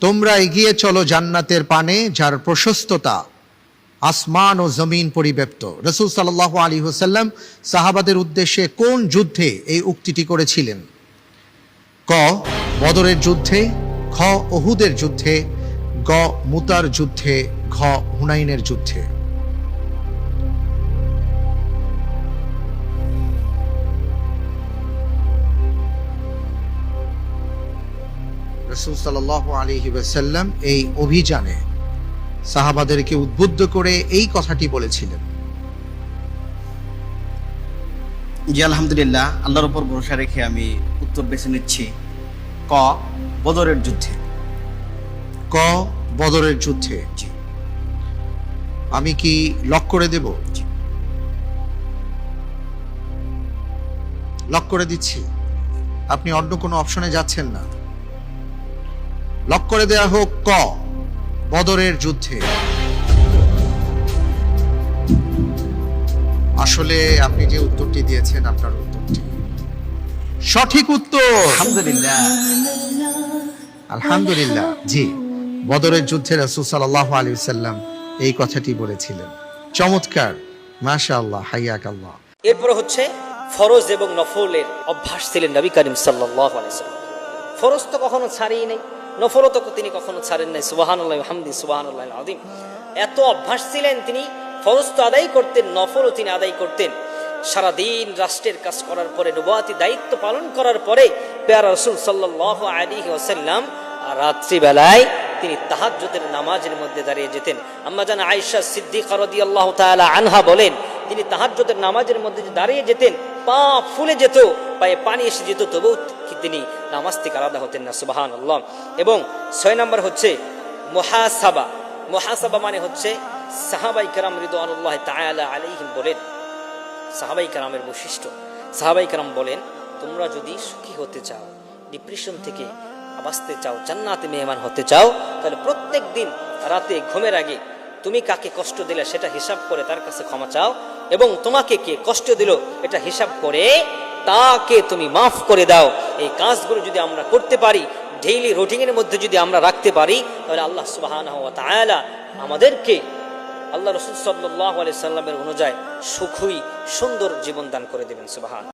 তোমরা এগিয়ে চলো জান্নাতের পানে, যার প্রশস্ততা আসমান ও জমিন পরিব্যাপ্ত। রাসূল সাল্লাল্লাহু আলাইহি ওয়াসাল্লাম সাহাবাদের উদ্দেশ্যে কোন যুদ্ধে এই উক্তিটি করেছিলেন? ক, বদরের যুদ্ধে, খ, উহুদের যুদ্ধে, গ, মুতার যুদ্ধে, ঘ, হুনাইনের যুদ্ধে। রাসূল সাল্লাল্লাহু আলাইহি ওয়াসাল্লাম এই অভিযানে সাহাবাদেরকে উদ্বুদ্ধ করে এই কথাটি বলেছিলেন। জি আলহামদুলিল্লাহ, আল্লাহর উপর ভরসা রেখে আমি উত্তর বেছে নিচ্ছি ক, বদরের যুদ্ধে। ক, বদরের যুদ্ধে। জি। আমি কি লক করে দেব? জি। লক করে দিচ্ছি। আপনি অন্য কোনো অপশনে যাচ্ছেন না। লক করে দেয়া হোক ক, বদরের যুদ্ধে। আসলে আপনি যে উত্তরটি দিয়েছেন, আপনার উত্তরটি সঠিক উত্তর। আলহামদুলিল্লাহ। আলহামদুলিল্লাহ। জি, বদরের যুদ্ধে রাসূল সাল্লাল্লাহু আলাইহি ওয়াসাল্লাম এই কথাটি বলেছিলেন। চমৎকার, মাশাআল্লাহ, হাইয়াকাল্লাহ। এরপর হচ্ছে ফরজ এবং নফলের অভ্যাস ছিলেন নবী করিম সাল্লাল্লাহু আলাইহি ওয়াসাল্লাম। ফরজ তো কখনো ছাড়েই নাই, নফলও তো তিনি কখনো ছাড়েন নাই। সুবহানাল্লাহ ওয়া বিহামদিহি সুবহানাল্লাহিল আযীম। এত অভ্যাস ছিলেন তিনি, ফরজ তো আদায় করতেন, নফলও তিনি আদায় করতেন। সারাদিন রাষ্ট্রের কাজ করার পরে, নবুয়তি দায়িত্ব পালন করার পরে প্যারা রাসূল সাল্লাল্লাহু আলাইহি ওয়াসাল্লাম রাত্রিবেলায় তিনি তাহাজ্জুদের নামাজের মধ্যে দাঁড়িয়ে যেতেন। আম্মা জান আয়েশা সিদ্দিকা রাদিয়াল্লাহু তাআলা আনহা বলেন, তিনি তাহাজ্জুদের নামাজের মধ্যে দাঁড়িয়ে যেতেন, পা ফুলে যেত, পায়ে পানি এসে যেত, তবুও তিনি নামাজ থেকে আলাদা হতেন না। সুবহানাল্লাহ। এবং 6 নম্বর হচ্ছে মুহাসাবা। মুহাসাবা মানে হচ্ছে সাহাবাই কেরাম রিদওয়ানুল্লাহি তাআলা আলাইহিম বলেন, সাহাবাই কেরামের বৈশিষ্ট্য, সাহাবাই কেরাম বলেন, তোমরা যদি সুখী হতে চাও, ডিপ্রেশন থেকে বাঁচতে চাও, জান্নাতে মেহমান হতে চাও, তাহলে প্রত্যেক দিন রাতে ঘুমের আগে তুমি কাকে কষ্ট দিলে সেটা হিসাব করে তার কাছে ক্ষমা চাও, এবং তোমাকে কে কষ্ট দিল এটা হিসাব করে তাকে তুমি মাফ করে দাও। এই কাজগুলো যদি আমরা করতে পারি, ডেইলি রুটিনের মধ্যে যদি আমরা রাখতে পারি, তাহলে আল্লাহ সুবহানাহু ওয়া তাআলা আমাদেরকে আল্লাহ রাসূল সাল্লাল্লাহু আলাইহি সাল্লামের অনুযায়ী সুখী সুন্দর জীবন দান করে দেবেন। সুবহান।